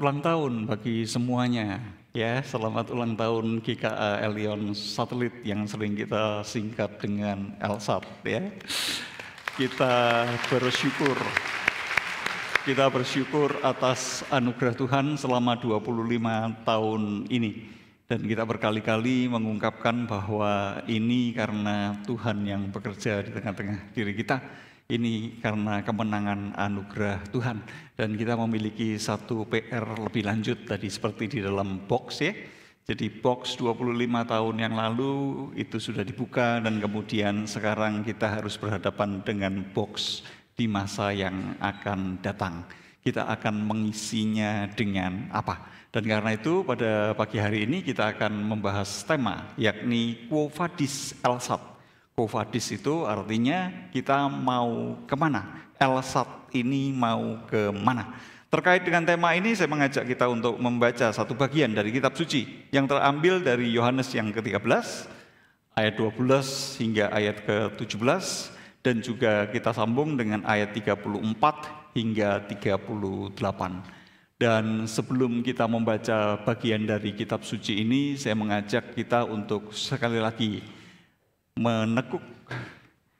ulang tahun bagi semuanya. Ya, selamat ulang tahun GKA Elion Satelit yang sering kita singkat dengan Elsat. Ya, kita bersyukur atas anugerah Tuhan selama 25 tahun ini. Dan kita berkali-kali mengungkapkan bahwa ini karena Tuhan yang bekerja di tengah-tengah diri kita. Ini karena kemenangan anugerah Tuhan. Dan kita memiliki satu PR lebih lanjut tadi seperti di dalam box ya. Jadi box 25 tahun yang lalu itu sudah dibuka dan kemudian sekarang kita harus berhadapan dengan box di masa yang akan datang. Kita akan mengisinya dengan apa? Dan karena itu pada pagi hari ini kita akan membahas tema yakni Quo Vadis Elsat. Quo Vadis itu artinya kita mau kemana? Elsat ini mau kemana? Terkait dengan tema ini saya mengajak kita untuk membaca satu bagian dari kitab suci yang terambil dari Yohanes yang ke-13 ayat 12 hingga ayat ke-17 dan juga kita sambung dengan ayat 34 hingga 38. Dan sebelum kita membaca bagian dari kitab suci ini, saya mengajak kita untuk sekali lagi menekuk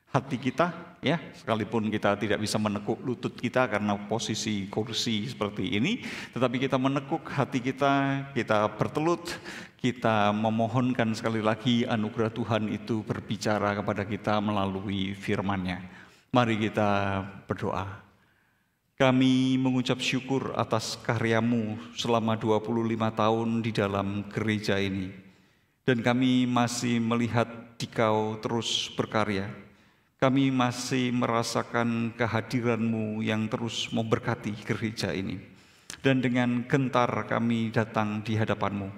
hati kita, ya, sekalipun kita tidak bisa menekuk lutut kita karena posisi kursi seperti ini, tetapi kita menekuk hati kita, kita bertelut, kita memohonkan sekali lagi anugerah Tuhan itu berbicara kepada kita melalui firman-Nya. Mari kita berdoa. Kami mengucap syukur atas karya-Mu selama 25 tahun di dalam gereja ini. Dan kami masih melihat Dikau terus berkarya. Kami masih merasakan kehadiran-Mu yang terus memberkati gereja ini. Dan dengan gentar kami datang di hadapan-Mu.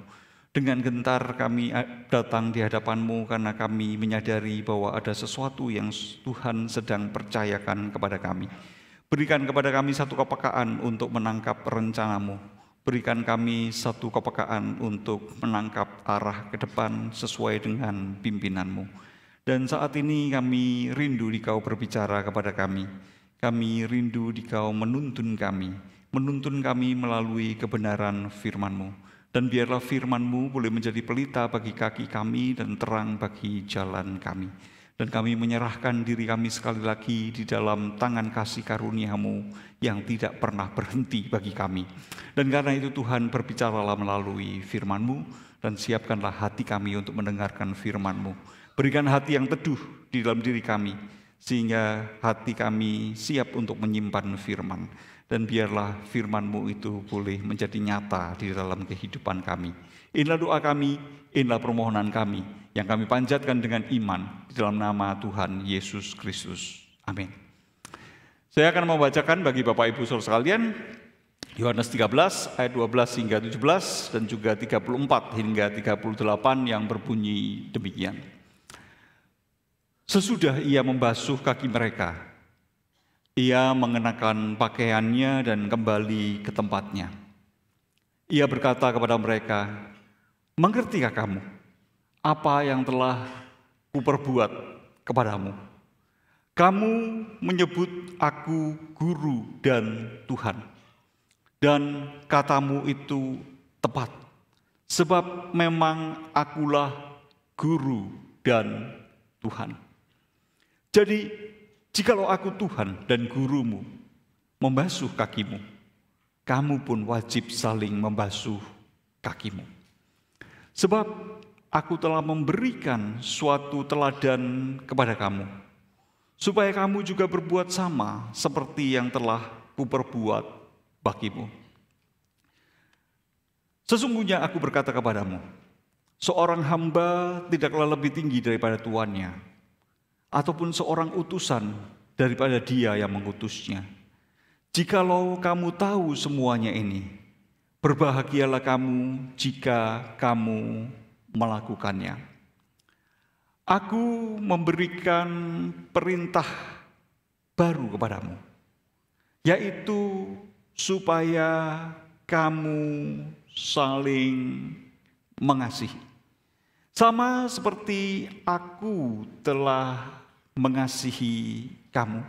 Dengan gentar kami datang di hadapan-Mu karena kami menyadari bahwa ada sesuatu yang Tuhan sedang percayakan kepada kami. Berikan kepada kami satu kepekaan untuk menangkap rencana-Mu. Berikan kami satu kepekaan untuk menangkap arah ke depan sesuai dengan pimpinan-Mu. Dan saat ini kami rindu Dikau berbicara kepada kami. Kami rindu Dikau menuntun kami melalui kebenaran firman-Mu. Dan biarlah firman-Mu boleh menjadi pelita bagi kaki kami dan terang bagi jalan kami. Dan kami menyerahkan diri kami sekali lagi di dalam tangan kasih karunia-Mu yang tidak pernah berhenti bagi kami. Dan karena itu Tuhan berbicaralah melalui firman-Mu dan siapkanlah hati kami untuk mendengarkan firman-Mu. Berikan hati yang teduh di dalam diri kami sehingga hati kami siap untuk menyimpan firman. Dan biarlah firman-Mu itu boleh menjadi nyata di dalam kehidupan kami. Inilah doa kami, inilah permohonan kami yang kami panjatkan dengan iman di dalam nama Tuhan Yesus Kristus. Amin. Saya akan membacakan bagi Bapak Ibu Saudara sekalian Yohanes 13 ayat 12 hingga 17 dan juga 34 hingga 38 yang berbunyi demikian. Sesudah ia membasuh kaki mereka, ia mengenakan pakaiannya dan kembali ke tempatnya. Ia berkata kepada mereka, "Mengertikah kamu apa yang telah kuperbuat kepadamu? Kamu menyebut aku guru dan Tuhan. Dan katamu itu tepat, sebab memang akulah guru dan Tuhan. Jadi, jikalau aku Tuhan dan gurumu membasuh kakimu, kamu pun wajib saling membasuh kakimu. Sebab aku telah memberikan suatu teladan kepada kamu, supaya kamu juga berbuat sama seperti yang telah kuperbuat bagimu. Sesungguhnya aku berkata kepadamu, seorang hamba tidaklah lebih tinggi daripada tuannya, ataupun seorang utusan daripada dia yang mengutusnya. Jikalau kamu tahu semuanya ini, berbahagialah kamu jika kamu melakukannya. Aku memberikan perintah baru kepadamu, yaitu supaya kamu saling mengasihi. Sama seperti aku telah mengasihi kamu,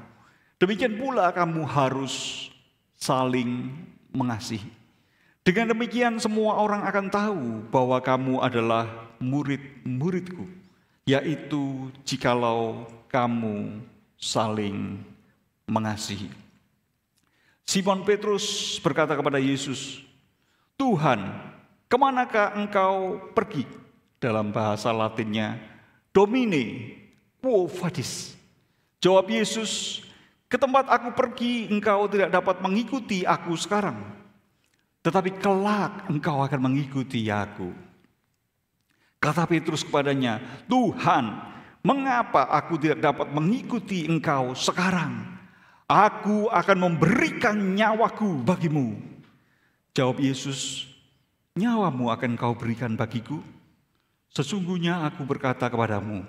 demikian pula kamu harus saling mengasihi. Dengan demikian semua orang akan tahu bahwa kamu adalah murid-muridku, yaitu jikalau kamu saling mengasihi. Simon Petrus berkata kepada Yesus, Tuhan, kemanakah engkau pergi? Dalam bahasa Latinnya, Domine, quo vadis? Jawab Yesus, ke tempat aku pergi engkau tidak dapat mengikuti aku sekarang, tetapi kelak engkau akan mengikuti aku. Kata Petrus kepadanya, Tuhan, mengapa aku tidak dapat mengikuti engkau sekarang? Aku akan memberikan nyawaku bagimu. Jawab Yesus, nyawamu akan kau berikan bagiku? Sesungguhnya aku berkata kepadamu,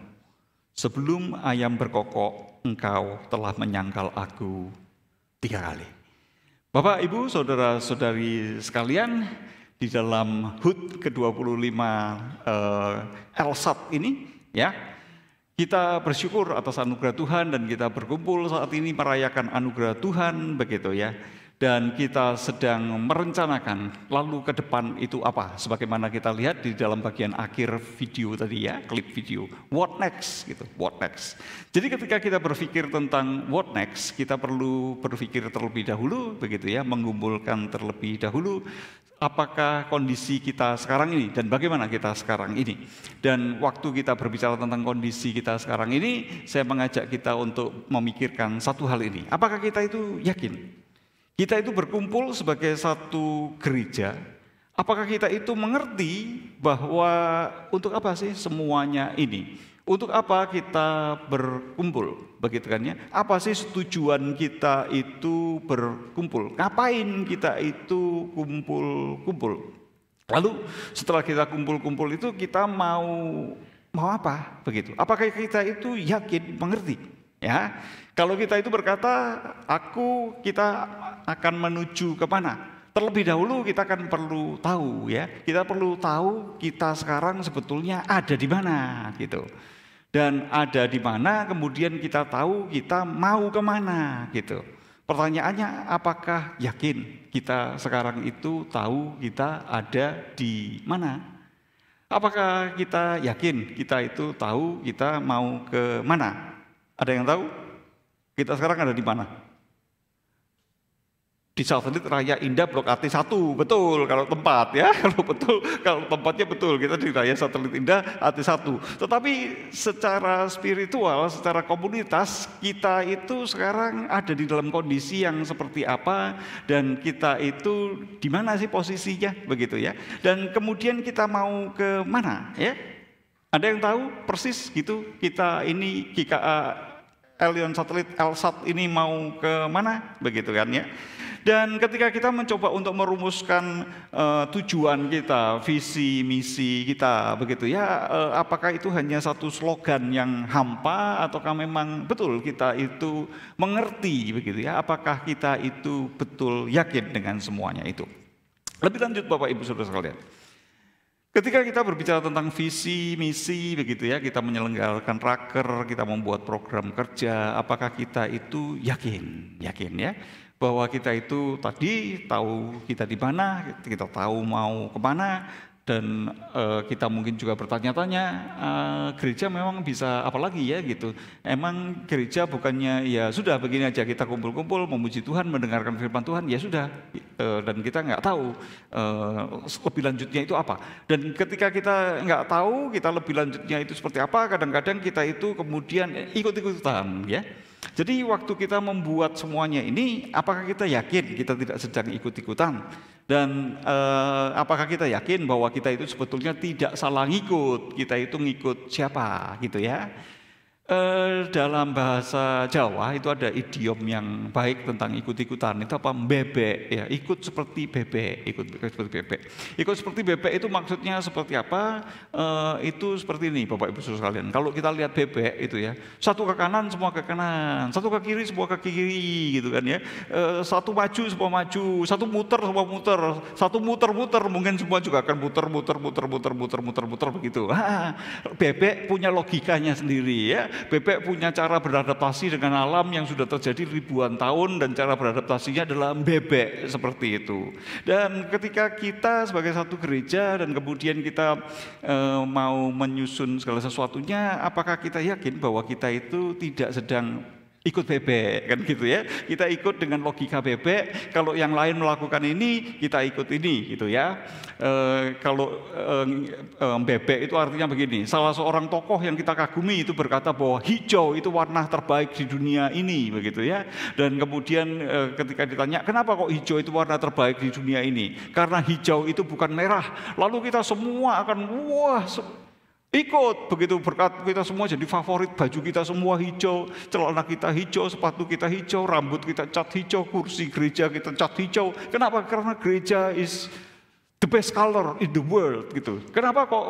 sebelum ayam berkokok, engkau telah menyangkal aku 3 kali. Bapak, Ibu, saudara-saudari sekalian, di dalam HUT ke-25 Elsat ini, ya, kita bersyukur atas anugerah Tuhan dan kita berkumpul saat ini merayakan anugerah Tuhan, begitu ya. Dan kita sedang merencanakan lalu ke depan itu apa, sebagaimana kita lihat di dalam bagian akhir video tadi ya, klip video. What next gitu, what next. Jadi ketika kita berpikir tentang what next, kita perlu berpikir terlebih dahulu, begitu ya, mengumpulkan terlebih dahulu apakah kondisi kita sekarang ini dan bagaimana kita sekarang ini. Dan waktu kita berbicara tentang kondisi kita sekarang ini, saya mengajak kita untuk memikirkan satu hal ini. Apakah kita itu yakin? Kita itu berkumpul sebagai satu gereja. Apakah kita itu mengerti bahwa untuk apa sih semuanya ini? Untuk apa kita berkumpul? Begitu kan ya? Apa sih tujuan kita itu berkumpul? Ngapain kita itu kumpul-kumpul? Lalu setelah kita kumpul-kumpul itu kita mau apa? Begitu. Apakah kita itu yakin mengerti? Ya, kalau kita itu berkata, kita akan menuju ke mana? Terlebih dahulu kita akan perlu tahu ya, kita perlu tahu kita sekarang sebetulnya ada di mana gitu. Dan ada di mana kemudian kita tahu kita mau kemana gitu. Pertanyaannya, apakah yakin kita sekarang itu tahu kita ada di mana? Apakah kita yakin kita itu tahu kita mau ke mana? Ada yang tahu? Kita sekarang ada di mana? Di Satelit Raya Indah Blok AT1, betul kalau tempat ya, kalau tempatnya betul, kita di Raya Satelit Indah AT1. Tetapi secara spiritual, secara komunitas, kita itu sekarang ada di dalam kondisi yang seperti apa, dan kita itu di mana sih posisinya, begitu ya. Dan kemudian kita mau ke mana ya? Ada yang tahu persis gitu, kita ini GKA Elion Satelit Elsat ini mau ke mana, begitu kan ya. Dan ketika kita mencoba untuk merumuskan tujuan kita, visi misi kita, begitu ya, apakah itu hanya satu slogan yang hampa ataukah memang betul kita itu mengerti, begitu ya? Apakah kita itu betul yakin dengan semuanya itu? Lebih lanjut Bapak Ibu Saudara sekalian, ketika kita berbicara tentang visi misi, begitu ya, kita menyelenggarakan raker, kita membuat program kerja, apakah kita itu yakin ya? Bahwa kita itu tadi tahu kita di mana, kita tahu mau kemana, dan kita mungkin juga bertanya-tanya, gereja memang bisa apa lagi ya gitu. Emang gereja bukannya ya sudah begini aja, kita kumpul-kumpul memuji Tuhan, mendengarkan firman Tuhan, ya sudah, dan kita nggak tahu lebih lanjutnya itu apa. Dan ketika kita nggak tahu kita lebih lanjutnya itu seperti apa, kadang-kadang kita itu kemudian ikut-ikutan ya. Jadi waktu kita membuat semuanya ini, apakah kita yakin kita tidak sedang ikut-ikutan? Dan apakah kita yakin bahwa kita itu sebetulnya tidak salah ngikut, kita itu ngikut siapa gitu ya? Dalam bahasa Jawa itu ada idiom yang baik tentang ikut-ikutan, itu apa? Bebek ya, ikut seperti bebek, ikut seperti bebek. Ikut seperti bebek itu maksudnya seperti apa? Itu seperti ini Bapak Ibu Saudara sekalian. Kalau kita lihat bebek itu ya, satu ke kanan semua ke kanan, satu ke kiri semua ke kiri gitu kan ya. Satu maju semua maju, satu muter semua muter, satu muter-muter mungkin semua juga akan muter begitu. Bebek punya logikanya sendiri ya. Bebek punya cara beradaptasi dengan alam yang sudah terjadi ribuan tahun, dan cara beradaptasinya adalah bebek seperti itu. Dan ketika kita sebagai satu gereja dan kemudian kita mau menyusun segala sesuatunya, apakah kita yakin bahwa kita itu tidak sedang ikut bebek, kan gitu ya? Kita ikut dengan logika bebek. Kalau yang lain melakukan ini, kita ikut ini, gitu ya. Kalau bebek itu artinya begini. Salah seorang tokoh yang kita kagumi itu berkata bahwa hijau itu warna terbaik di dunia ini, begitu ya. Dan kemudian ketika ditanya, kenapa kok hijau itu warna terbaik di dunia ini? Karena hijau itu bukan merah. Lalu kita semua akan ikut, begitu berkat kita semua jadi favorit, baju kita semua hijau, celana kita hijau, sepatu kita hijau, rambut kita cat hijau, kursi gereja kita cat hijau. Kenapa? Karena gereja is the best color in the world, gitu. Kenapa kok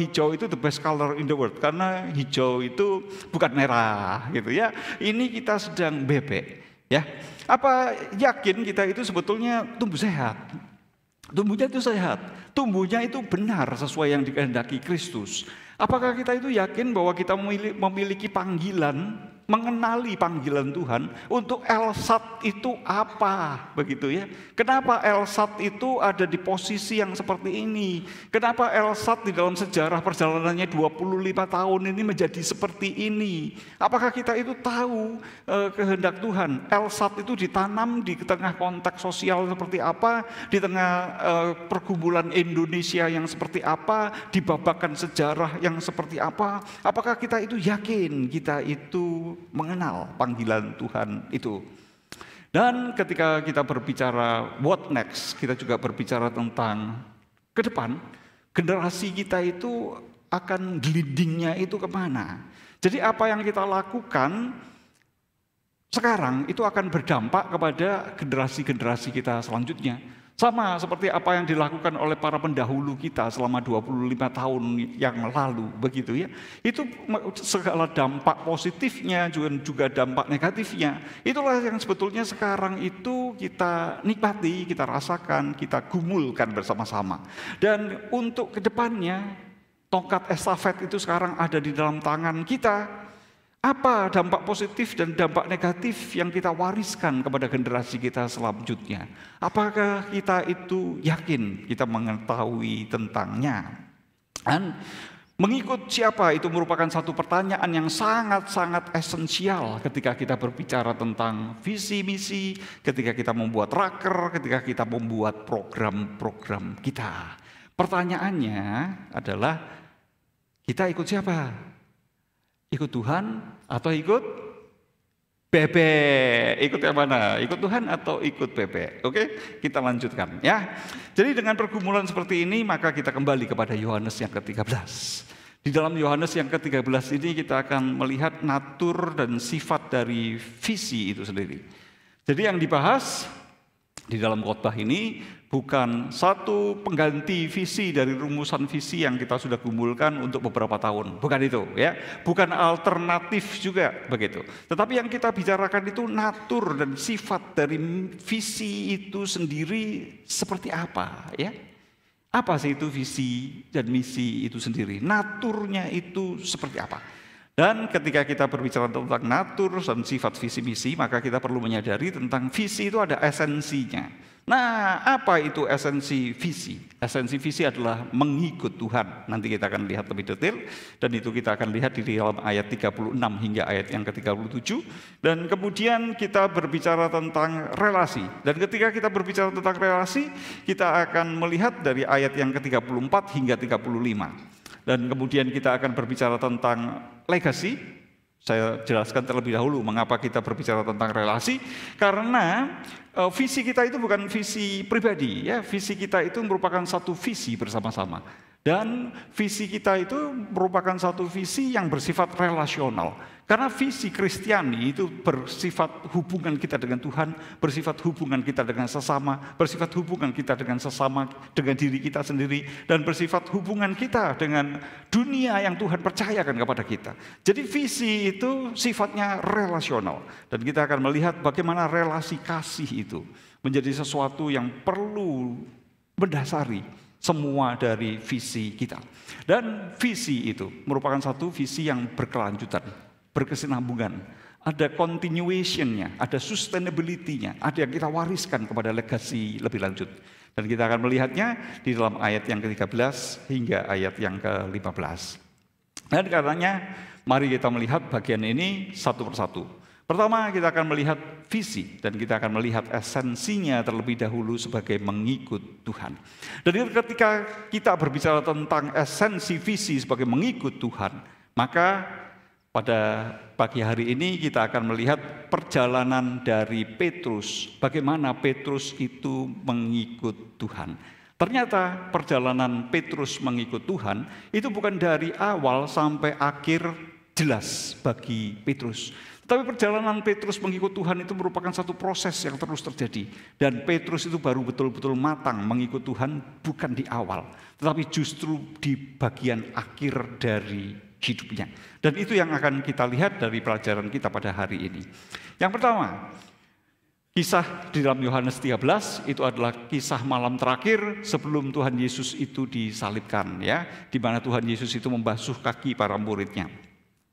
hijau itu the best color in the world? Karena hijau itu bukan merah, gitu ya. Ini kita sedang bebek, ya. Apa yakin kita itu sebetulnya tumbuh sehat? Tumbuhnya itu sehat, tumbuhnya itu benar sesuai yang dikehendaki Kristus. Apakah kita itu yakin bahwa kita memiliki panggilan, mengenali panggilan Tuhan untuk Elsat itu apa, begitu ya? Kenapa Elsat itu ada di posisi yang seperti ini? Kenapa Elsat di dalam sejarah perjalanannya 25 tahun ini menjadi seperti ini? Apakah kita itu tahu kehendak Tuhan? Elsat itu ditanam di tengah konteks sosial seperti apa, di tengah pergumulan Indonesia yang seperti apa, di babakan sejarah yang seperti apa? Apakah kita itu yakin kita itu mengenal panggilan Tuhan itu? Dan ketika kita berbicara what next, kita juga berbicara tentang ke depan, generasi kita itu akan glidingnya itu kemana. Jadi apa yang kita lakukan sekarang itu akan berdampak kepada generasi-generasi kita selanjutnya. Sama seperti apa yang dilakukan oleh para pendahulu kita selama 25 tahun yang lalu, begitu ya. Itu segala dampak positifnya juga dampak negatifnya. Itulah yang sebetulnya sekarang itu kita nikmati, kita rasakan, kita gumulkan bersama-sama. Dan untuk kedepannya, tongkat estafet itu sekarang ada di dalam tangan kita. Apa dampak positif dan dampak negatif yang kita wariskan kepada generasi kita selanjutnya? Apakah kita itu yakin kita mengetahui tentangnya? Dan mengikut siapa itu merupakan satu pertanyaan yang sangat-sangat esensial ketika kita berbicara tentang visi misi, ketika kita membuat raker, ketika kita membuat program-program kita. Pertanyaannya adalah, kita ikut siapa? Ikut Tuhan atau ikut bebek? Ikut yang mana? Ikut Tuhan atau ikut bebek? Oke, kita lanjutkan ya. Jadi dengan pergumulan seperti ini, maka kita kembali kepada Yohanes yang ke-13. Di dalam Yohanes yang ke-13 ini kita akan melihat natur dan sifat dari visi itu sendiri. Jadi yang dibahas di dalam khotbah ini bukan satu pengganti visi dari rumusan visi yang kita sudah gumulkan untuk beberapa tahun. Bukan itu ya. Bukan alternatif juga begitu. Tetapi yang kita bicarakan itu natur dan sifat dari visi itu sendiri seperti apa ya. Apa sih itu visi dan misi itu sendiri? Naturnya itu seperti apa? Dan ketika kita berbicara tentang natur dan sifat visi misi, maka kita perlu menyadari tentang visi itu ada esensinya. Nah, apa itu esensi visi? Esensi visi adalah mengikut Tuhan. Nanti kita akan lihat lebih detail, dan itu kita akan lihat di dalam ayat 36 hingga ayat yang ke-37. Dan kemudian kita berbicara tentang relasi. Dan ketika kita berbicara tentang relasi, kita akan melihat dari ayat yang ke-34 hingga 35. Dan kemudian kita akan berbicara tentang legacy. Saya jelaskan terlebih dahulu mengapa kita berbicara tentang relasi. Karena visi kita itu bukan visi pribadi, ya. Visi kita itu merupakan satu visi bersama-sama. Dan visi kita itu merupakan satu visi yang bersifat relasional. Karena visi Kristiani itu bersifat hubungan kita dengan Tuhan, bersifat hubungan kita dengan sesama, bersifat hubungan kita dengan sesama, dengan diri kita sendiri, dan bersifat hubungan kita dengan dunia yang Tuhan percayakan kepada kita. Jadi visi itu sifatnya relasional. Dan kita akan melihat bagaimana relasi kasih itu menjadi sesuatu yang perlu mendasari semua dari visi kita. Dan visi itu merupakan satu visi yang berkelanjutan, berkesinambungan. Ada continuation-nya, ada sustainability-nya, ada yang kita wariskan kepada legasi lebih lanjut. Dan kita akan melihatnya di dalam ayat yang ke-13 hingga ayat yang ke-15. Dan karenanya mari kita melihat bagian ini satu persatu. Pertama kita akan melihat visi dan kita akan melihat esensinya terlebih dahulu sebagai mengikut Tuhan. Dan ketika kita berbicara tentang esensi visi sebagai mengikut Tuhan, maka pada pagi hari ini kita akan melihat perjalanan dari Petrus, bagaimana Petrus itu mengikut Tuhan. Ternyata perjalanan Petrus mengikut Tuhan itu bukan dari awal sampai akhir jelas bagi Petrus. Tapi perjalanan Petrus mengikut Tuhan itu merupakan satu proses yang terus terjadi. Dan Petrus itu baru betul-betul matang mengikut Tuhan bukan di awal, tetapi justru di bagian akhir dari hidupnya. Dan itu yang akan kita lihat dari pelajaran kita pada hari ini. Yang pertama, kisah di dalam Yohanes 13 itu adalah kisah malam terakhir sebelum Tuhan Yesus itu disalibkan, ya, di mana Tuhan Yesus itu membasuh kaki para muridnya.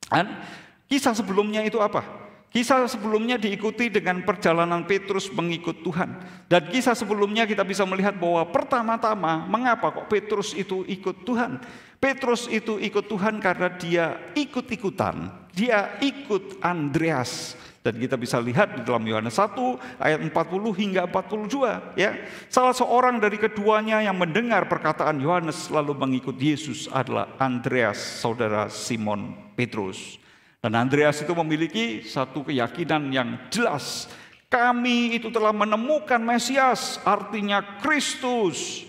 Dan kisah sebelumnya itu apa? Kisah sebelumnya diikuti dengan perjalanan Petrus mengikut Tuhan. Dan kisah sebelumnya kita bisa melihat bahwa pertama-tama mengapa kok Petrus itu ikut Tuhan? Petrus itu ikut Tuhan karena dia ikut-ikutan. Dia ikut Andreas. Dan kita bisa lihat di dalam Yohanes 1 ayat 40 hingga 42. Ya. Salah seorang dari keduanya yang mendengar perkataan Yohanes lalu mengikut Yesus adalah Andreas, saudara Simon Petrus. Dan Andreas itu memiliki satu keyakinan yang jelas. Kami itu telah menemukan Mesias, artinya Kristus.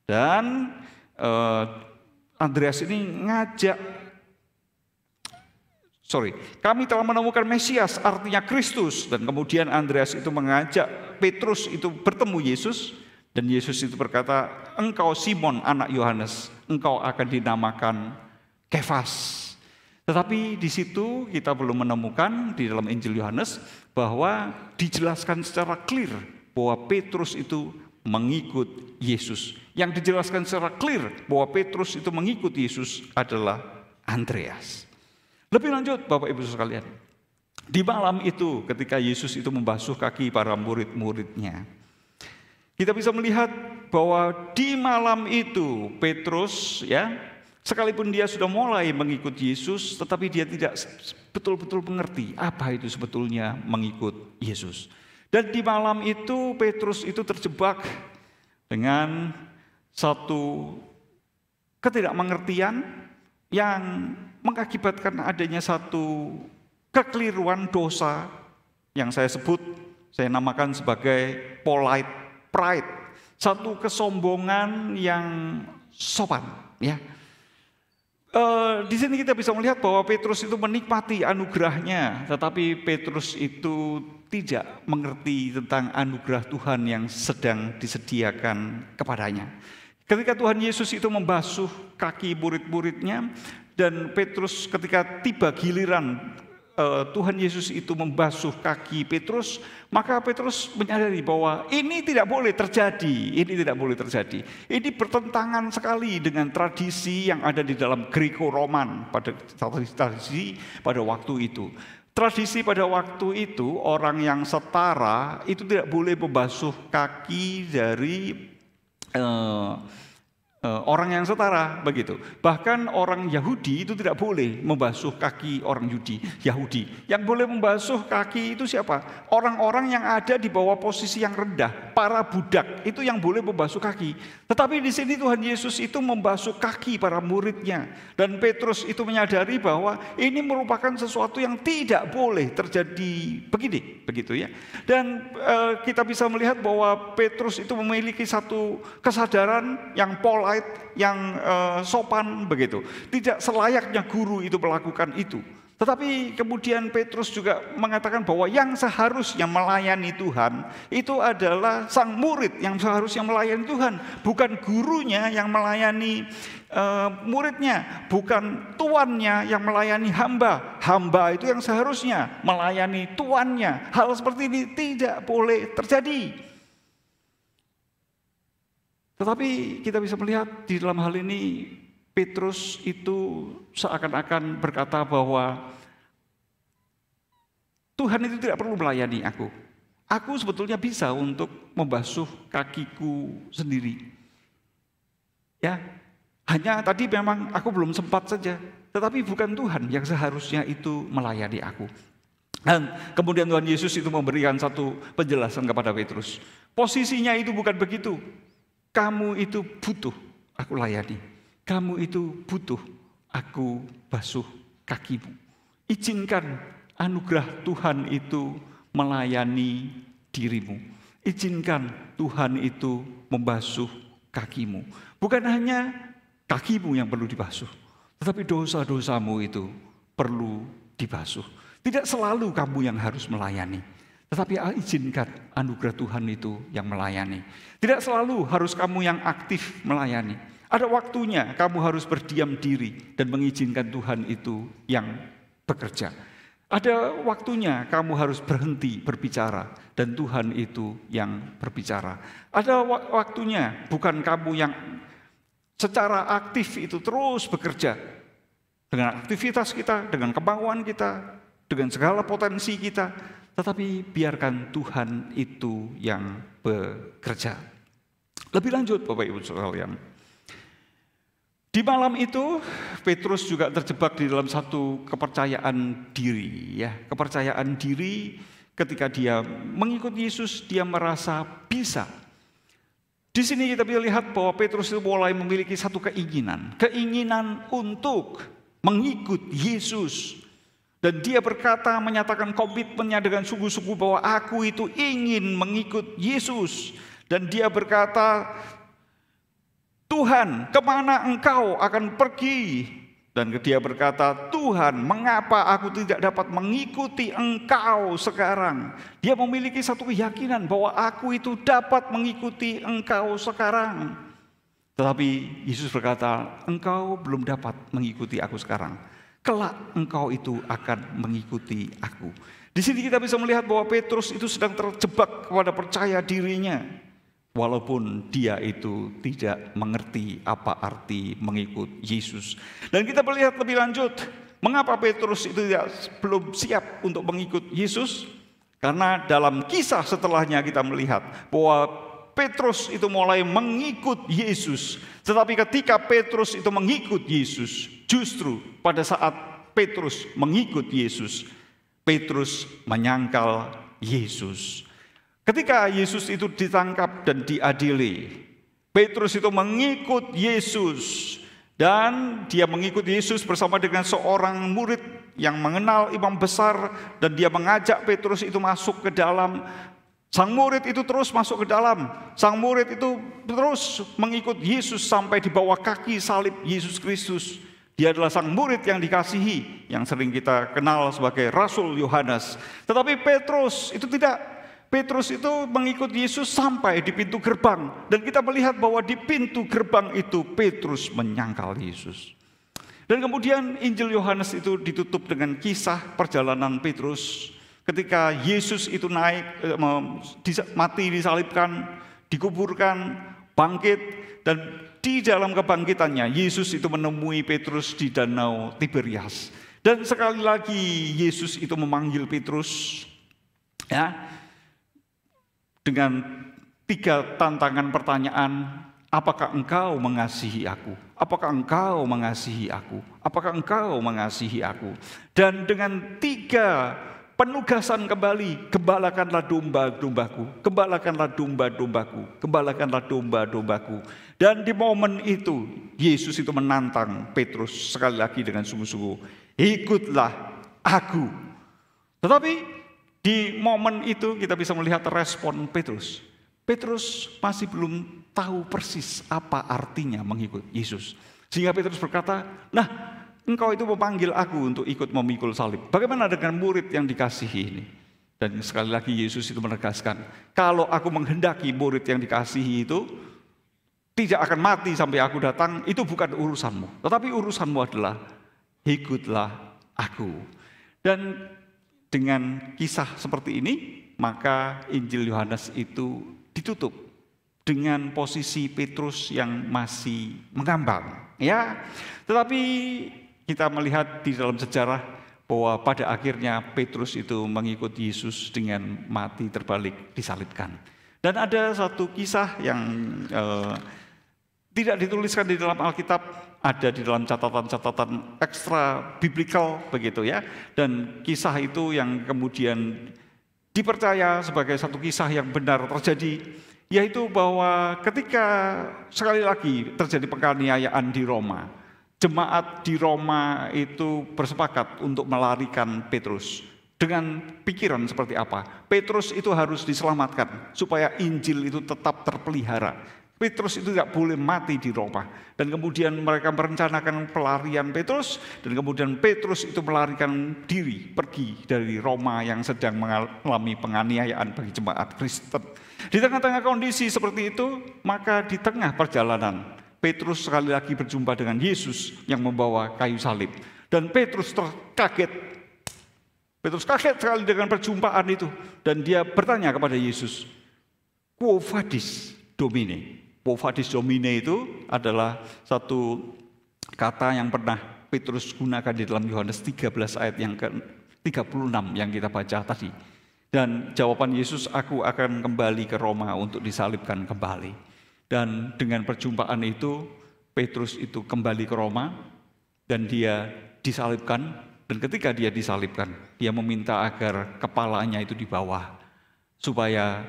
Dan Andreas ini kami telah menemukan Mesias, artinya Kristus. Dan kemudian Andreas itu mengajak Petrus itu bertemu Yesus. Dan Yesus itu berkata, engkau Simon anak Yohanes, engkau akan dinamakan Kefas. Tetapi di situ kita belum menemukan di dalam Injil Yohanes bahwa dijelaskan secara clear bahwa Petrus itu mengikut Yesus. Yang dijelaskan secara clear bahwa Petrus itu mengikut Yesus adalah Andreas. Lebih lanjut Bapak Ibu sekalian, di malam itu ketika Yesus itu membasuh kaki para murid-muridnya, kita bisa melihat bahwa di malam itu Petrus, ya, sekalipun dia sudah mulai mengikut Yesus, tetapi dia tidak betul-betul mengerti apa itu sebetulnya mengikut Yesus. Dan di malam itu Petrus itu terjebak dengan satu ketidakmengertian yang mengakibatkan adanya satu kekeliruan dosa yang saya namakan sebagai polite pride, satu kesombongan yang sopan, ya. Di sini kita bisa melihat bahwa Petrus itu menikmati anugerahnya, tetapi Petrus itu tidak mengerti tentang anugerah Tuhan yang sedang disediakan kepadanya. Ketika Tuhan Yesus itu membasuh kaki murid-muridnya, dan Petrus ketika tiba giliran Tuhan Yesus itu membasuh kaki Petrus, maka Petrus menyadari bahwa ini tidak boleh terjadi, Ini bertentangan sekali dengan tradisi yang ada di dalam Greco-Roman pada waktu itu. Tradisi pada waktu itu orang yang setara itu tidak boleh membasuh kaki dari orang yang setara, begitu. Bahkan orang Yahudi itu tidak boleh membasuh kaki orang Yahudi. Yang boleh membasuh kaki itu siapa? Orang-orang yang ada di bawah posisi yang rendah, para budak itu yang boleh membasuh kaki. Tetapi di sini Tuhan Yesus itu membasuh kaki para muridnya. Dan Petrus itu menyadari bahwa ini merupakan sesuatu yang tidak boleh terjadi begini, begitu ya. Dan kita bisa melihat bahwa Petrus itu memiliki satu kesadaran yang polite, yang sopan begitu. Tidak selayaknya guru itu melakukan itu. Tetapi kemudian Petrus juga mengatakan bahwa yang seharusnya melayani Tuhan itu adalah sang murid yang seharusnya melayani Tuhan, bukan gurunya yang melayani muridnya, bukan tuannya yang melayani hamba. Hamba itu yang seharusnya melayani tuannya. Hal seperti ini tidak boleh terjadi. Tetapi kita bisa melihat di dalam hal ini Petrus itu seakan-akan berkata bahwa Tuhan itu tidak perlu melayani aku. Aku sebetulnya bisa untuk membasuh kakiku sendiri. Ya, hanya tadi memang aku belum sempat saja. Tetapi bukan Tuhan yang seharusnya itu melayani aku. Dan kemudian Tuhan Yesus itu memberikan satu penjelasan kepada Petrus. Posisinya itu bukan begitu. Kamu itu butuh aku layani. Kamu itu butuh aku basuh kakimu. Izinkan anugerah Tuhan itu melayani dirimu. Izinkan Tuhan itu membasuh kakimu. Bukan hanya kakimu yang perlu dibasuh, tetapi dosa-dosamu itu perlu dibasuh. Tidak selalu kamu yang harus melayani, tetapi izinkan anugerah Tuhan itu yang melayani. Tidak selalu harus kamu yang aktif melayani. Ada waktunya kamu harus berdiam diri dan mengizinkan Tuhan itu yang bekerja. Ada waktunya kamu harus berhenti berbicara dan Tuhan itu yang berbicara. Ada waktunya bukan kamu yang secara aktif itu terus bekerja dengan aktivitas kita, dengan kemauan kita, dengan segala potensi kita, tetapi biarkan Tuhan itu yang bekerja. Lebih lanjut Bapak Ibu sekalian, di malam itu Petrus juga terjebak di dalam satu kepercayaan diri, ya, kepercayaan diri ketika dia mengikut Yesus, dia merasa bisa. Di sini kita bisa lihat bahwa Petrus itu mulai memiliki satu keinginan untuk mengikut Yesus. Dan dia berkata, menyatakan komitmennya dengan sungguh-sungguh bahwa aku itu ingin mengikut Yesus. Dan dia berkata, Tuhan, kemana engkau akan pergi? Dan dia berkata, Tuhan, mengapa aku tidak dapat mengikuti engkau sekarang? Dia memiliki satu keyakinan bahwa aku itu dapat mengikuti engkau sekarang. Tetapi Yesus berkata, engkau belum dapat mengikuti aku sekarang. Kelak engkau itu akan mengikuti aku. Di sini kita bisa melihat bahwa Petrus itu sedang terjebak kepada percaya dirinya. Walaupun dia itu tidak mengerti apa arti mengikut Yesus. Dan kita melihat lebih lanjut, mengapa Petrus itu belum siap untuk mengikut Yesus? Karena dalam kisah setelahnya kita melihat bahwa Petrus itu mulai mengikut Yesus. Tetapi ketika Petrus itu mengikut Yesus, justru pada saat Petrus mengikut Yesus, Petrus menyangkal Yesus. Ketika Yesus itu ditangkap dan diadili, Petrus itu mengikut Yesus. Dan dia mengikut Yesus bersama dengan seorang murid yang mengenal imam besar. Dan dia mengajak Petrus itu masuk ke dalam. Sang murid itu terus masuk ke dalam. Sang murid itu terus mengikut Yesus sampai di bawah kaki salib Yesus Kristus. Dia adalah sang murid yang dikasihi, yang sering kita kenal sebagai Rasul Yohanes. Tetapi Petrus itu tidak. Petrus itu mengikut Yesus sampai di pintu gerbang. Dan kita melihat bahwa di pintu gerbang itu Petrus menyangkal Yesus. Dan kemudian Injil Yohanes itu ditutup dengan kisah perjalanan Petrus. Ketika Yesus itu naik, mati, disalibkan, dikuburkan, bangkit. Dan di dalam kebangkitannya Yesus itu menemui Petrus di danau Tiberias. Dan sekali lagi Yesus itu memanggil Petrus, ya, dengan 3 tantangan pertanyaan. Apakah engkau mengasihi aku? Apakah engkau mengasihi aku? Apakah engkau mengasihi aku? Dan dengan 3 penugasan kembali, gembalakanlah domba-dombaku, gembalakanlah domba-dombaku, gembalakanlah domba-dombaku. Dan di momen itu Yesus itu menantang Petrus sekali lagi dengan sungguh-sungguh, ikutlah aku. Tetapi di momen itu kita bisa melihat respon Petrus. Petrus masih belum tahu persis apa artinya mengikut Yesus. Sehingga Petrus berkata, nah, engkau itu memanggil aku untuk ikut memikul salib. Bagaimana dengan murid yang dikasihi ini? Dan sekali lagi Yesus itu menegaskan, kalau aku menghendaki murid yang dikasihi itu tidak akan mati sampai aku datang, itu bukan urusanmu. Tetapi urusanmu adalah ikutlah aku. Dan dengan kisah seperti ini, maka Injil Yohanes itu ditutup. dengan posisi Petrus yang masih mengambang, ya. Tetapi kita melihat di dalam sejarah bahwa pada akhirnya Petrus itu mengikuti Yesus dengan mati terbalik disalibkan. Dan ada satu kisah yang tidak dituliskan di dalam Alkitab, ada di dalam catatan-catatan ekstra biblikal begitu ya. Dan kisah itu yang kemudian dipercaya sebagai satu kisah yang benar terjadi, yaitu bahwa ketika sekali lagi terjadi penganiayaan di Roma, jemaat di Roma itu bersepakat untuk melarikan Petrus. Dengan pikiran seperti apa? Petrus itu harus diselamatkan supaya Injil itu tetap terpelihara. Petrus itu tidak boleh mati di Roma. Dan kemudian mereka merencanakan pelarian Petrus, dan kemudian Petrus itu melarikan diri pergi dari Roma yang sedang mengalami penganiayaan bagi jemaat Kristen. Di tengah-tengah kondisi seperti itu, maka di tengah perjalanan Petrus sekali lagi berjumpa dengan Yesus yang membawa kayu salib. Dan Petrus kaget. Petrus kaget sekali dengan perjumpaan itu. Dan dia bertanya kepada Yesus, "Quo vadis, Domine?" Quo vadis Domine itu adalah satu kata yang pernah Petrus gunakan di dalam Yohanes 13 ayat yang ke-36 yang kita baca tadi. Dan jawaban Yesus, "Aku akan kembali ke Roma untuk disalibkan kembali." Dan dengan perjumpaan itu, Petrus itu kembali ke Roma dan dia disalibkan. Dan ketika dia disalibkan, dia meminta agar kepalanya itu di bawah, supaya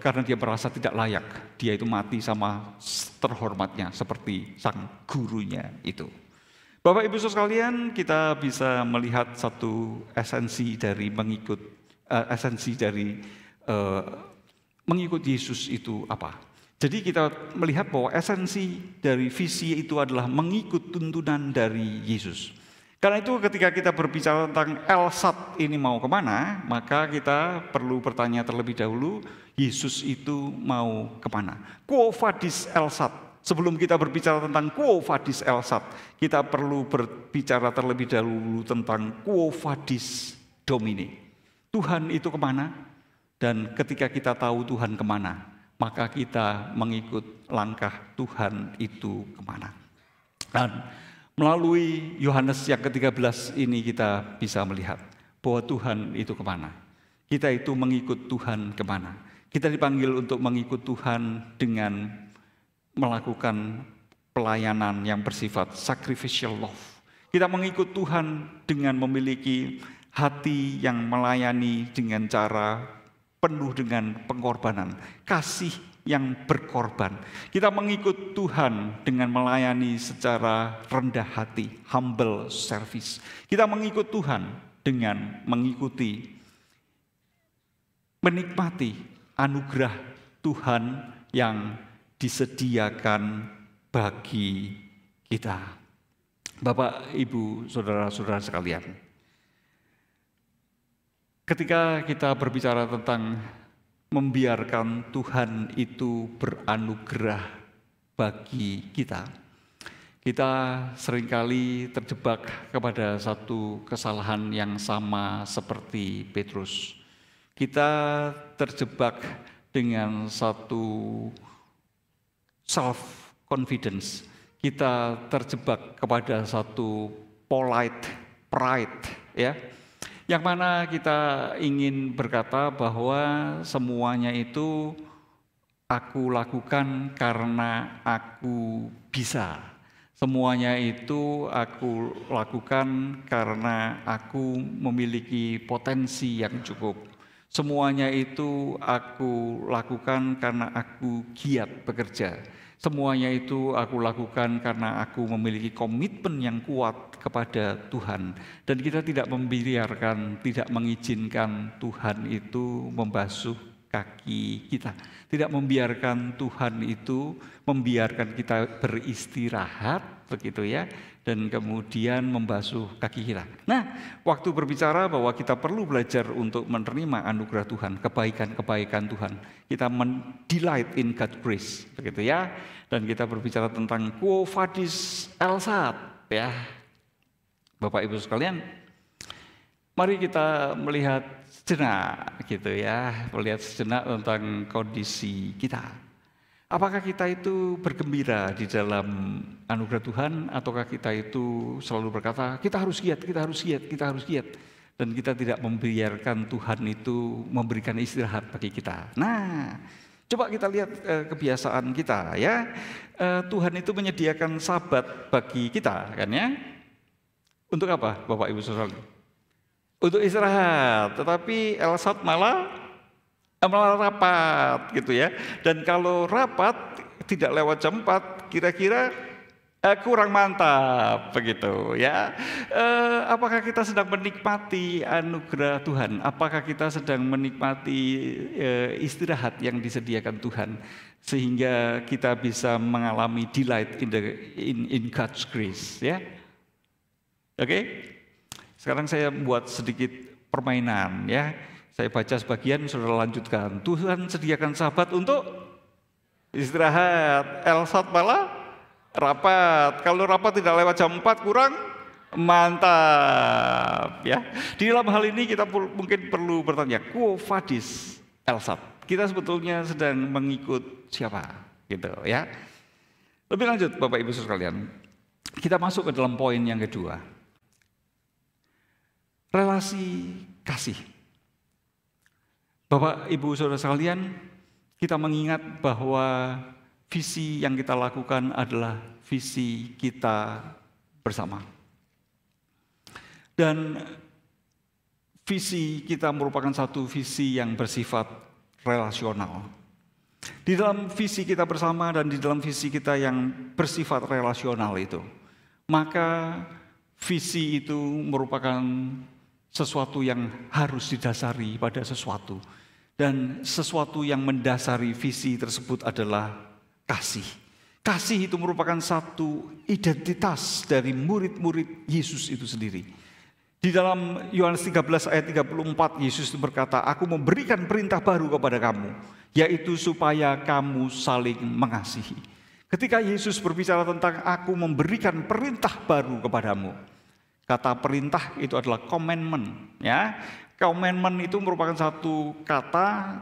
karena dia merasa tidak layak, dia itu mati sama terhormatnya seperti sang gurunya itu. Bapak Ibu Saudara sekalian, kita bisa melihat satu esensi dari mengikut Yesus itu apa. Jadi kita melihat bahwa esensi dari visi itu adalah mengikut tuntunan dari Yesus. Karena itu ketika kita berbicara tentang Elsat ini mau kemana, maka kita perlu bertanya terlebih dahulu, Yesus itu mau kemana? Quo vadis Elsat? Sebelum kita berbicara tentang quo vadis Elsat, kita perlu berbicara terlebih dahulu tentang quo vadis Domine. Tuhan itu kemana? Dan ketika kita tahu Tuhan kemana, maka kita mengikut langkah Tuhan itu kemana. Dan melalui Yohanes yang ke-13 ini kita bisa melihat bahwa Tuhan itu kemana. Kita itu mengikut Tuhan kemana. Kita dipanggil untuk mengikut Tuhan dengan melakukan pelayanan yang bersifat sacrificial love. Kita mengikut Tuhan dengan memiliki hati yang melayani dengan cara penuh dengan pengorbanan, kasih yang berkorban. Kita mengikut Tuhan dengan melayani secara rendah hati, humble service. Kita mengikut Tuhan dengan menikmati anugerah Tuhan yang disediakan bagi kita. Bapak, Ibu, saudara-saudara sekalian, ketika kita berbicara tentang membiarkan Tuhan itu beranugerah bagi kita, kita seringkali terjebak kepada satu kesalahan yang sama seperti Petrus. Kita terjebak dengan satu self-confidence. Kita terjebak kepada satu polite pride, ya. Yang mana kita ingin berkata bahwa semuanya itu aku lakukan karena aku bisa. Semuanya itu aku lakukan karena aku memiliki potensi yang cukup. Semuanya itu aku lakukan karena aku giat bekerja. Semuanya itu aku lakukan karena aku memiliki komitmen yang kuat kepada Tuhan. Dan kita tidak membiarkan, tidak mengizinkan Tuhan itu membasuh kaki kita. Tidak membiarkan Tuhan itu membiarkan kita beristirahat, begitu ya. Dan kemudian membasuh kaki kita. Nah, waktu berbicara bahwa kita perlu belajar untuk menerima anugerah Tuhan, kebaikan-kebaikan Tuhan. Kita delight in God's grace, begitu ya. Dan kita berbicara tentang quo vadis Elsat, ya. Bapak Ibu sekalian, Mari kita melihat sejenak gitu ya, melihat sejenak tentang kondisi kita. Apakah kita itu bergembira di dalam anugerah Tuhan, ataukah kita itu selalu berkata, kita harus giat, kita harus giat, kita harus giat. Dan kita tidak membiarkan Tuhan itu memberikan istirahat bagi kita. Nah, coba kita lihat kebiasaan kita ya. Tuhan itu menyediakan Sabat bagi kita kan ya. Untuk apa Bapak Ibu Saudara? Untuk istirahat, tetapi Elsat malah rapat gitu ya. Dan kalau rapat tidak lewat jam 4, kira-kira kurang mantap begitu ya. Apakah kita sedang menikmati anugerah Tuhan? Apakah kita sedang menikmati istirahat yang disediakan Tuhan sehingga kita bisa mengalami delight in God's grace ya? Oke? Sekarang saya buat sedikit permainan ya. Saya baca sebagian, saudara lanjutkan. Tuhan sediakan Sabat untuk istirahat. Elsat malah rapat. Kalau rapat tidak lewat jam 4 kurang mantap ya. Di dalam hal ini kita mungkin perlu bertanya, quo vadis Elsat? Kita sebetulnya sedang mengikut siapa gitu ya. Lebih lanjut Bapak Ibu sekalian. Kita masuk ke dalam poin yang kedua. Relasi kasih. Bapak, Ibu, Saudara sekalian, kita mengingat bahwa visi yang kita lakukan adalah visi kita bersama. Dan visi kita merupakan satu visi yang bersifat relasional. Di dalam visi kita bersama dan di dalam visi kita yang bersifat relasional itu, maka visi itu merupakan sesuatu yang harus didasari pada sesuatu. Dan sesuatu yang mendasari visi tersebut adalah kasih. Kasih itu merupakan satu identitas dari murid-murid Yesus itu sendiri. Di dalam Yohanes 13 ayat 34, Yesus berkata, "Aku memberikan perintah baru kepada kamu, yaitu supaya kamu saling mengasihi." Ketika Yesus berbicara tentang aku memberikan perintah baru kepadamu, kata perintah itu adalah commandment, ya. Commandment itu merupakan satu kata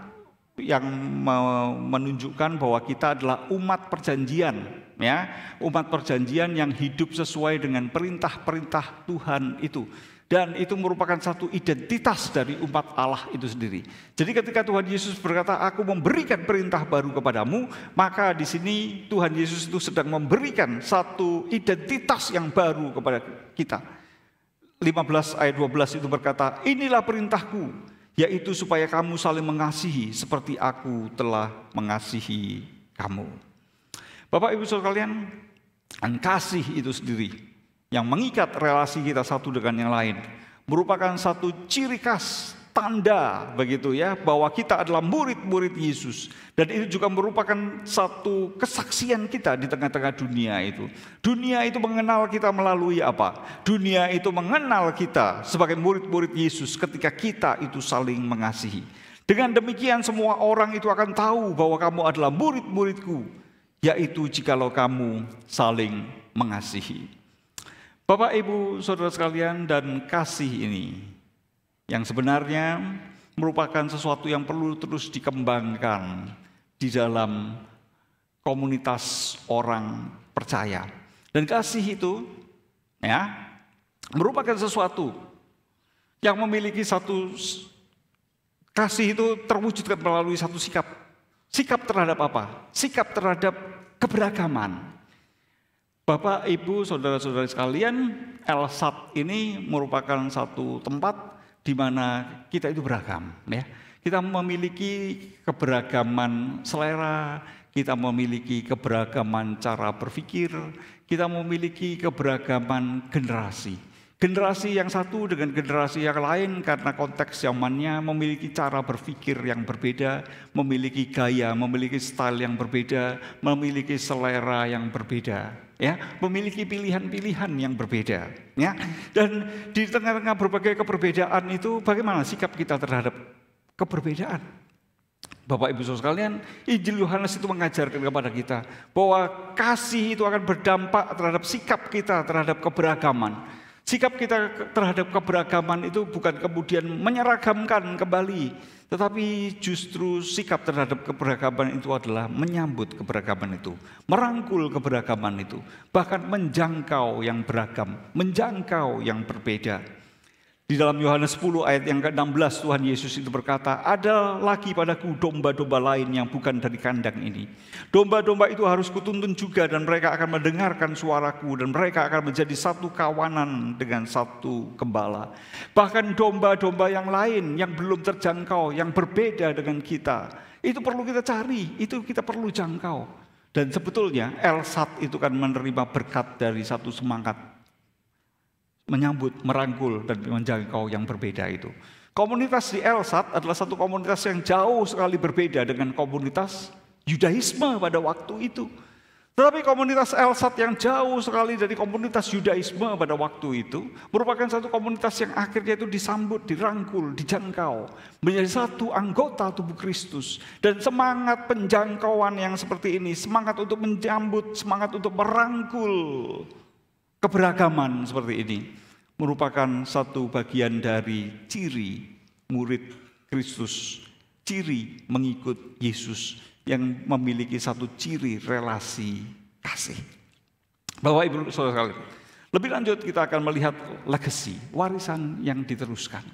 yang menunjukkan bahwa kita adalah umat perjanjian, ya. Umat perjanjian yang hidup sesuai dengan perintah-perintah Tuhan itu. Dan itu merupakan satu identitas dari umat Allah itu sendiri. Jadi ketika Tuhan Yesus berkata, "Aku memberikan perintah baru kepadamu," maka di sini Tuhan Yesus itu sedang memberikan satu identitas yang baru kepada kita. 15 ayat 12 itu berkata, "Inilah perintahku, yaitu supaya kamu saling mengasihi seperti aku telah mengasihi kamu." Bapak Ibu Saudara sekalian, kasih itu sendiri yang mengikat relasi kita satu dengan yang lain merupakan satu ciri khas, tanda begitu ya, bahwa kita adalah murid-murid Yesus. Dan itu juga merupakan satu kesaksian kita di tengah-tengah dunia itu. Dunia itu mengenal kita melalui apa? Dunia itu mengenal kita sebagai murid-murid Yesus ketika kita itu saling mengasihi. Dengan demikian semua orang itu akan tahu bahwa kamu adalah murid-muridku, yaitu jikalau kamu saling mengasihi. Bapak, Ibu, Saudara sekalian, dan kasih ini yang sebenarnya merupakan sesuatu yang perlu terus dikembangkan di dalam komunitas orang percaya. Dan kasih itu ya merupakan sesuatu yang memiliki satu kasih itu terwujudkan melalui satu sikap. Sikap terhadap apa? Sikap terhadap keberagaman. Bapak, Ibu, saudara-saudari sekalian, Elsat ini merupakan satu tempat di mana kita itu beragam, ya. Kita memiliki keberagaman selera, kita memiliki keberagaman cara berpikir, kita memiliki keberagaman generasi. Generasi yang satu dengan generasi yang lain karena konteks zamannya memiliki cara berpikir yang berbeda, memiliki gaya, memiliki style yang berbeda, memiliki selera yang berbeda, ya, memiliki pilihan-pilihan yang berbeda, ya. Dan di tengah-tengah berbagai keperbedaan itu bagaimana sikap kita terhadap keperbedaan? Bapak Ibu Saudara sekalian, Injil Yohanes itu mengajarkan kepada kita bahwa kasih itu akan berdampak terhadap sikap kita terhadap keberagaman. Sikap kita terhadap keberagaman itu bukan kemudian menyeragamkan kembali, tetapi justru sikap terhadap keberagaman itu adalah menyambut keberagaman itu, merangkul keberagaman itu, bahkan menjangkau yang beragam, menjangkau yang berbeda. Di dalam Yohanes 10 ayat yang ke-16 Tuhan Yesus itu berkata, ada lagi padaku domba-domba lain yang bukan dari kandang ini. Domba-domba itu harus kutuntun juga dan mereka akan mendengarkan suaraku dan mereka akan menjadi satu kawanan dengan satu gembala. Bahkan domba-domba yang lain yang belum terjangkau, yang berbeda dengan kita, itu perlu kita cari, itu kita perlu jangkau. Dan sebetulnya Elsat itu kan menerima berkat dari satu semangat menyambut, merangkul, dan menjangkau yang berbeda itu. Komunitas di Elsat adalah satu komunitas yang jauh sekali berbeda dengan komunitas Yudaisme pada waktu itu. Tetapi komunitas Elsat yang jauh sekali dari komunitas Yudaisme pada waktu itu merupakan satu komunitas yang akhirnya itu disambut, dirangkul, dijangkau, menjadi satu anggota tubuh Kristus. Dan semangat penjangkauan yang seperti ini, semangat untuk menyambut, semangat untuk merangkul keberagaman seperti ini merupakan satu bagian dari ciri murid Kristus, ciri mengikut Yesus yang memiliki satu ciri relasi kasih. Bapak Ibu Saudara, lebih lanjut kita akan melihat legacy, warisan yang diteruskan.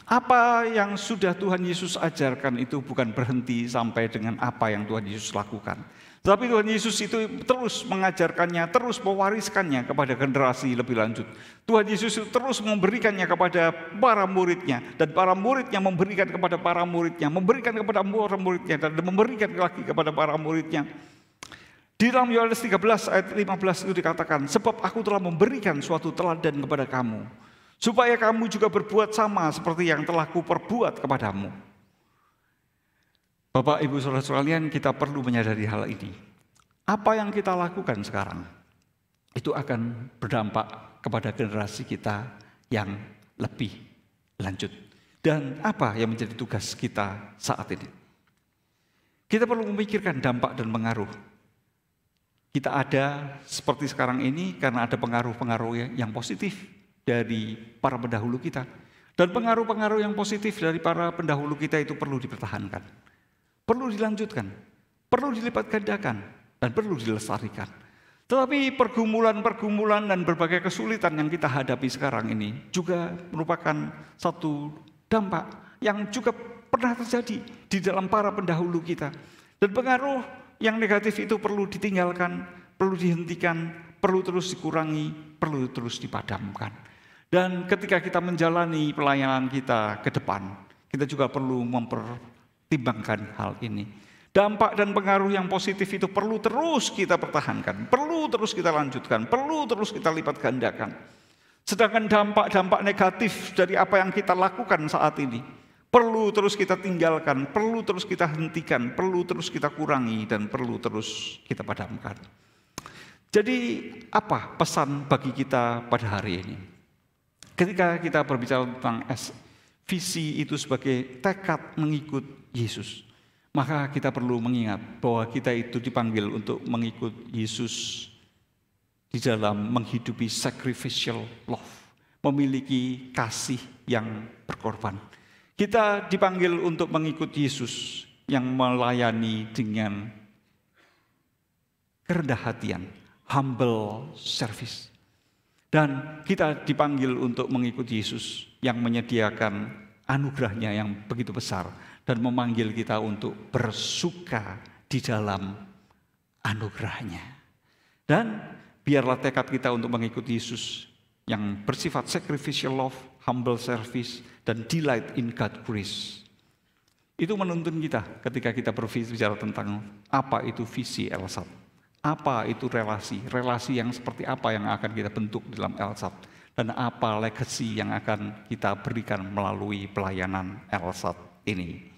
Apa yang sudah Tuhan Yesus ajarkan itu bukan berhenti sampai dengan apa yang Tuhan Yesus lakukan. Tetapi Tuhan Yesus itu terus mengajarkannya, terus mewariskannya kepada generasi lebih lanjut. Tuhan Yesus itu terus memberikannya kepada para muridnya, dan para muridnya memberikan kepada para muridnya, memberikan kepada para muridnya, dan memberikan lagi kepada para muridnya. Di dalam Yohanes 13 ayat 15 itu dikatakan, sebab aku telah memberikan suatu teladan kepada kamu, supaya kamu juga berbuat sama seperti yang telah kuperbuat kepadamu. Bapak, Ibu, Saudara sekalian, kita perlu menyadari hal ini. Apa yang kita lakukan sekarang, itu akan berdampak kepada generasi kita yang lebih lanjut. Dan apa yang menjadi tugas kita saat ini? Kita perlu memikirkan dampak dan pengaruh. Kita ada seperti sekarang ini karena ada pengaruh-pengaruh yang positif dari para pendahulu kita. Dan pengaruh-pengaruh yang positif dari para pendahulu kita itu perlu dipertahankan, perlu dilanjutkan, perlu dilipat gandakan, dan perlu dilestarikan. Tetapi pergumulan-pergumulan dan berbagai kesulitan yang kita hadapi sekarang ini juga merupakan satu dampak yang juga pernah terjadi di dalam para pendahulu kita. Dan pengaruh yang negatif itu perlu ditinggalkan, perlu dihentikan, perlu terus dikurangi, perlu terus dipadamkan. Dan ketika kita menjalani pelayanan kita ke depan, kita juga perlu mempertimbangkan hal ini. Dampak dan pengaruh yang positif itu perlu terus kita pertahankan, perlu terus kita lanjutkan, perlu terus kita lipat gandakan. Sedangkan dampak-dampak negatif dari apa yang kita lakukan saat ini perlu terus kita tinggalkan, perlu terus kita hentikan, perlu terus kita kurangi, dan perlu terus kita padamkan. Jadi apa pesan bagi kita pada hari ini? Ketika kita berbicara tentang visi itu sebagai tekad mengikut Yesus, maka kita perlu mengingat bahwa kita itu dipanggil untuk mengikut Yesus di dalam menghidupi sacrificial love, memiliki kasih yang berkorban. Kita dipanggil untuk mengikut Yesus yang melayani dengan kerendah hatian, humble service. Dan kita dipanggil untuk mengikuti Yesus yang menyediakan anugerahnya yang begitu besar dan memanggil kita untuk bersuka di dalam anugerahnya. Dan biarlah tekad kita untuk mengikuti Yesus yang bersifat sacrificial love, humble service, dan delight in God's grace. Itu menuntun kita ketika kita berbicara tentang apa itu visi Elsat. Apa itu relasi yang seperti apa yang akan kita bentuk dalam Elsat. Dan apa legacy yang akan kita berikan melalui pelayanan Elsat ini.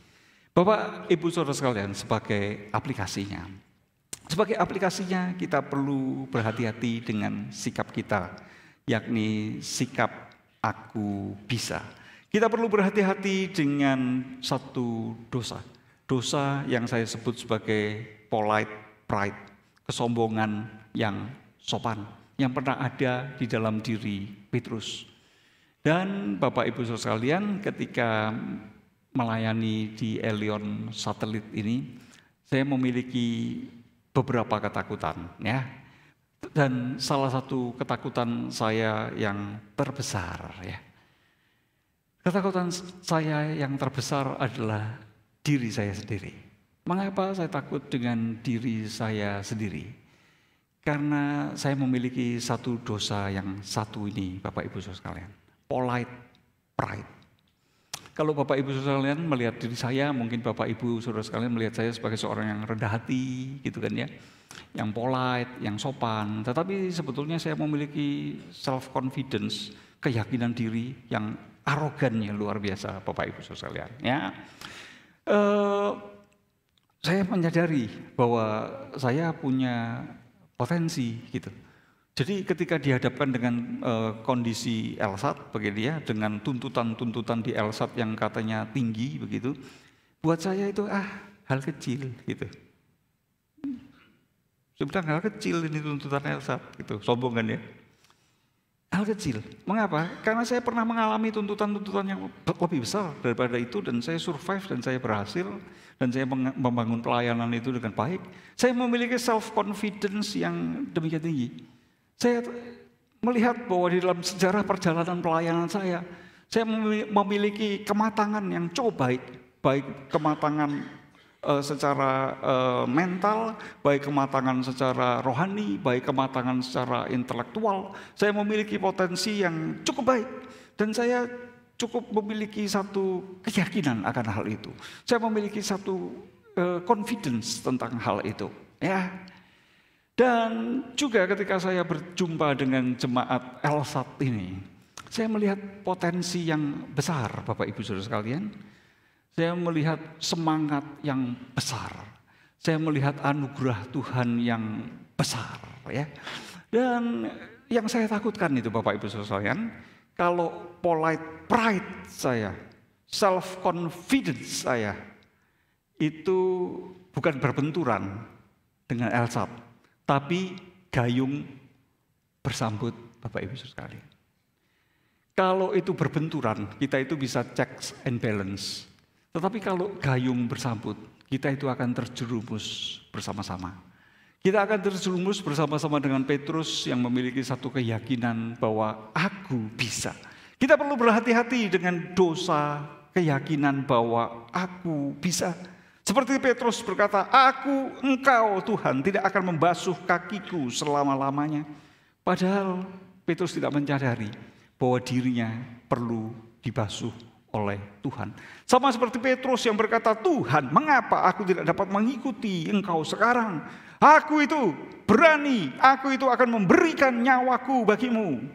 Bapak, Ibu, Saudara sekalian, sebagai aplikasinya. Sebagai aplikasinya kita perlu berhati-hati dengan sikap kita, yakni sikap aku bisa. Kita perlu berhati-hati dengan satu dosa. Dosa yang saya sebut sebagai polite pride, kesombongan yang sopan, yang pernah ada di dalam diri Petrus. Dan Bapak Ibu Saudara sekalian, ketika melayani di Elion Satelit ini, saya memiliki beberapa ketakutan, ya. Dan salah satu ketakutan saya yang terbesar, ya. Ketakutan saya yang terbesar adalah diri saya sendiri. Mengapa saya takut dengan diri saya sendiri? Karena saya memiliki satu dosa yang satu ini, Bapak Ibu Saudara sekalian. Polite pride. Kalau Bapak Ibu Saudara sekalian melihat diri saya, mungkin Bapak Ibu Saudara sekalian melihat saya sebagai seorang yang rendah hati, gitu kan ya. Yang polite, yang sopan. Tetapi sebetulnya saya memiliki self-confidence, keyakinan diri yang arogannya luar biasa, Bapak Ibu Saudara sekalian. Ya. Saya menyadari bahwa saya punya potensi gitu. Jadi ketika dihadapkan dengan kondisi LSAT begitu ya, dengan tuntutan-tuntutan di LSAT yang katanya tinggi begitu, buat saya itu hal kecil gitu. Sebenarnya hal kecil ini tuntutan LSAT gitu, sombong kan ya? Hal kecil. Mengapa? Karena saya pernah mengalami tuntutan-tuntutan yang lebih besar daripada itu dan saya survive dan saya berhasil dan saya membangun pelayanan itu dengan baik. Saya memiliki self-confidence yang demikian tinggi. Saya melihat bahwa di dalam sejarah perjalanan pelayanan saya memiliki kematangan yang cukup baik. Baik kematangan secara mental, baik kematangan secara rohani, baik kematangan secara intelektual. Saya memiliki potensi yang cukup baik. Dan saya cukup memiliki satu keyakinan akan hal itu. Saya memiliki satu confidence tentang hal itu. Ya. Dan juga ketika saya berjumpa dengan jemaat LSAT ini, saya melihat potensi yang besar, Bapak Ibu Saudara sekalian. Saya melihat semangat yang besar. Saya melihat anugerah Tuhan yang besar, ya. Dan yang saya takutkan itu, Bapak Ibu Saudara sekalian, kalau polite pride saya, self confidence saya itu bukan berbenturan dengan LSAT. Tapi gayung bersambut, Bapak Ibu Saudara sekalian. Kalau itu berbenturan, kita itu bisa checks and balance. Tetapi kalau gayung bersambut, kita itu akan terjerumus bersama-sama. Kita akan terjerumus bersama-sama dengan Petrus yang memiliki satu keyakinan bahwa aku bisa. Kita perlu berhati-hati dengan dosa keyakinan bahwa aku bisa. Seperti Petrus berkata, engkau Tuhan tidak akan membasuh kakiku selama-lamanya. Padahal Petrus tidak menyadari bahwa dirinya perlu dibasuh oleh Tuhan. Sama seperti Petrus yang berkata, Tuhan, mengapa aku tidak dapat mengikuti engkau sekarang? Aku itu berani, aku itu akan memberikan nyawaku bagimu.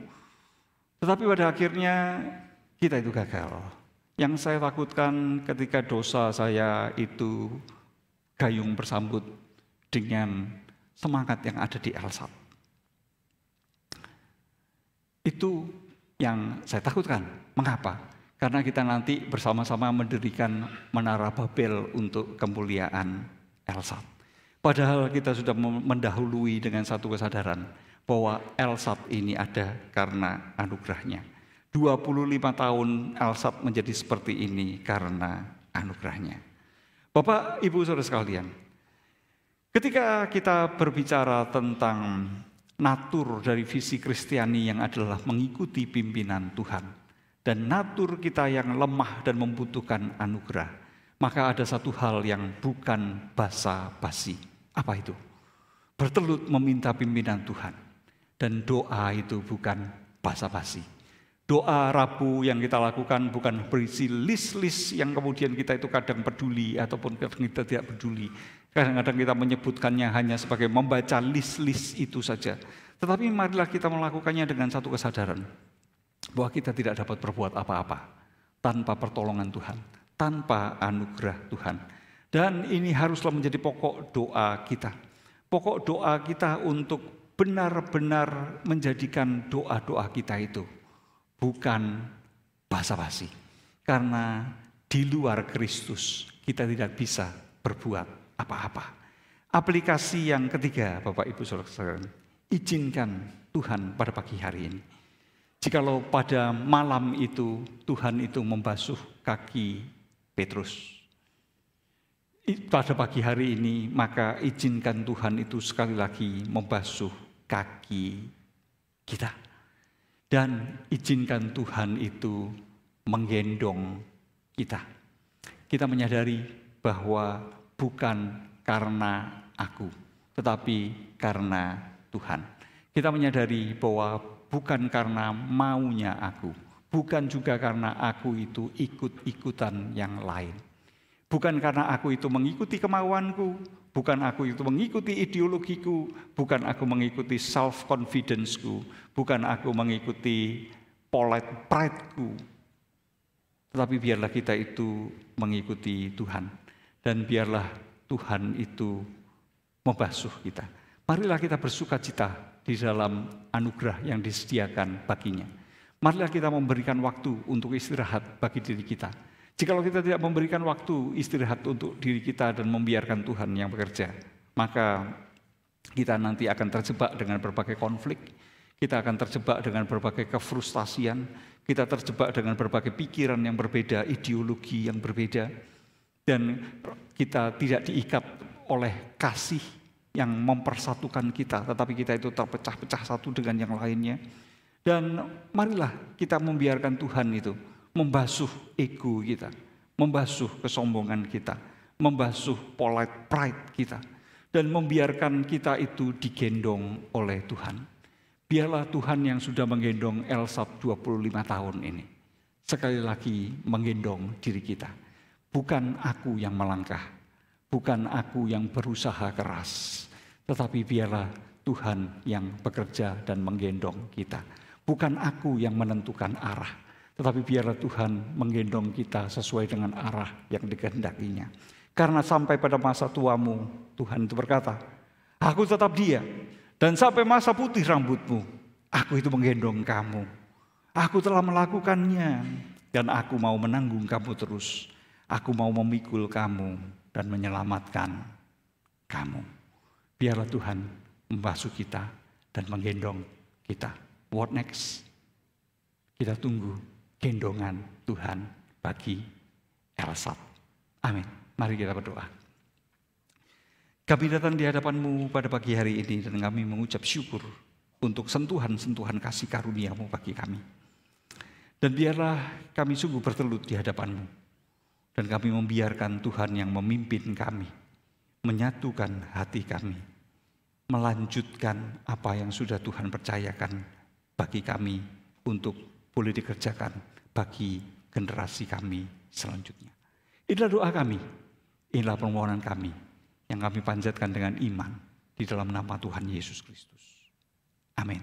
Tetapi pada akhirnya kita itu gagal. Yang saya takutkan ketika dosa saya itu gayung bersambut dengan semangat yang ada di LSAT. Itu yang saya takutkan. Mengapa? Karena kita nanti bersama-sama mendirikan Menara Babel untuk kemuliaan LSAT. Padahal kita sudah mendahului dengan satu kesadaran bahwa LSAT ini ada karena anugerahnya. 25 tahun LSAT menjadi seperti ini karena anugerahnya. Bapak, Ibu, Saudara sekalian, ketika kita berbicara tentang natur dari visi Kristiani yang adalah mengikuti pimpinan Tuhan, dan natur kita yang lemah dan membutuhkan anugerah, maka ada satu hal yang bukan basa-basi. Apa itu? Bertelut meminta pimpinan Tuhan. Dan doa itu bukan basa-basi. Doa Rabu yang kita lakukan bukan berisi list-list yang kemudian kita itu kadang peduli ataupun kadang kita tidak peduli. Kadang-kadang kita menyebutkannya hanya sebagai membaca list-list itu saja. Tetapi marilah kita melakukannya dengan satu kesadaran bahwa kita tidak dapat berbuat apa-apa tanpa pertolongan Tuhan, tanpa anugerah Tuhan. Dan ini haruslah menjadi pokok doa kita. Pokok doa kita untuk benar-benar menjadikan doa-doa kita itu bukan basa-basi. Karena di luar Kristus kita tidak bisa berbuat apa-apa. Aplikasi yang ketiga, Bapak Ibu Saudara sekalian, izinkan Tuhan pada pagi hari ini. Jikalau pada malam itu Tuhan itu membasuh kaki Petrus, pada pagi hari ini maka izinkan Tuhan itu sekali lagi membasuh kaki kita. Dan izinkan Tuhan itu menggendong kita. Kita menyadari bahwa bukan karena aku, tetapi karena Tuhan. Kita menyadari bahwa bukan karena maunya aku, bukan juga karena aku itu ikut-ikutan yang lain. Bukan karena aku itu mengikuti kemauanku, bukan aku itu mengikuti ideologiku, bukan aku mengikuti self-confidence-ku, bukan aku mengikuti polite pride-ku. Tetapi biarlah kita itu mengikuti Tuhan. Dan biarlah Tuhan itu membasuh kita. Marilah kita bersukacita di dalam anugerah yang disediakan baginya. Marilah kita memberikan waktu untuk istirahat bagi diri kita. Jikalau kita tidak memberikan waktu istirahat untuk diri kita dan membiarkan Tuhan yang bekerja, maka kita nanti akan terjebak dengan berbagai konflik, kita akan terjebak dengan berbagai kefrustasian, kita terjebak dengan berbagai pikiran yang berbeda, ideologi yang berbeda, dan kita tidak diikat oleh kasih yang mempersatukan kita, tetapi kita itu terpecah-pecah satu dengan yang lainnya. Dan marilah kita membiarkan Tuhan itu membasuh ego kita, membasuh kesombongan kita, membasuh polite pride kita, dan membiarkan kita itu digendong oleh Tuhan. Biarlah Tuhan yang sudah menggendong Elsa 25 tahun ini, sekali lagi menggendong diri kita. Bukan aku yang melangkah, bukan aku yang berusaha keras, tetapi biarlah Tuhan yang bekerja dan menggendong kita. Bukan aku yang menentukan arah, tetapi biarlah Tuhan menggendong kita sesuai dengan arah yang dikehendakinya. Karena sampai pada masa tuamu, Tuhan itu berkata, aku tetap dia, dan sampai masa putih rambutmu, aku itu menggendong kamu. Aku telah melakukannya, dan aku mau menanggung kamu terus. Aku mau memikul kamu dan menyelamatkan kamu. Biarlah Tuhan membasuh kita dan menggendong kita. What next? Kita tunggu gendongan Tuhan bagi Elsa. Amin. Mari kita berdoa. Kami datang di hadapan-Mu pada pagi hari ini dan kami mengucap syukur untuk sentuhan-sentuhan kasih karunia-Mu bagi kami. Dan biarlah kami sungguh bertelut di hadapan-Mu. Dan kami membiarkan Tuhan yang memimpin kami, menyatukan hati kami, melanjutkan apa yang sudah Tuhan percayakan bagi kami untuk boleh dikerjakan bagi generasi kami selanjutnya. Inilah doa kami, inilah permohonan kami yang kami panjatkan dengan iman di dalam nama Tuhan Yesus Kristus. Amin.